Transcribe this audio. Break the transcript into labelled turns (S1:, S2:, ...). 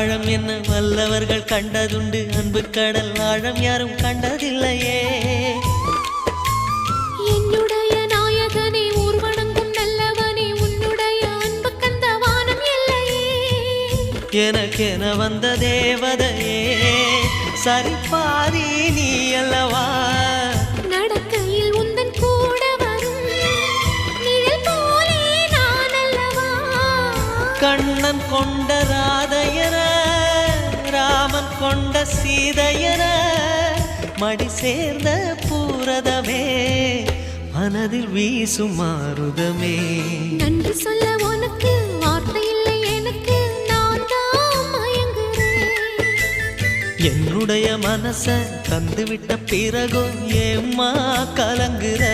S1: ஆழம் என்ன வல்லவர்கள் கண்டதுண்டு, அன்பு கடல் ஆழம் யாரும் கண்டதில்லையே.
S2: என்னுடைய நாயகனே ஊர்வணங்கும் நல்லவனே, உன்னுடைய அன்பு கந்த வானம் இல்லையே.
S1: எனக்கென வந்த தேவதையே சரிபாதி நீ அல்லவா.
S2: நடக்கையில் உந்தன் கூட வரும் நிழல் போலே நான் அல்லவா.
S1: கண்ணன் கொண்ட ராதையர ராமன் கொண்ட சீதையர மடி சேர்ந்த பூரதமே மனதில் வீசும் மாருதமே.
S2: நன்றி சொல்ல உனக்கு வார்த்தை இல்லை எனக்கு, நான் தான் மயங்குறேன்.
S1: என்னுடைய மனச தந்துவிட்ட பிறகும் ஏம்மா கலங்குற.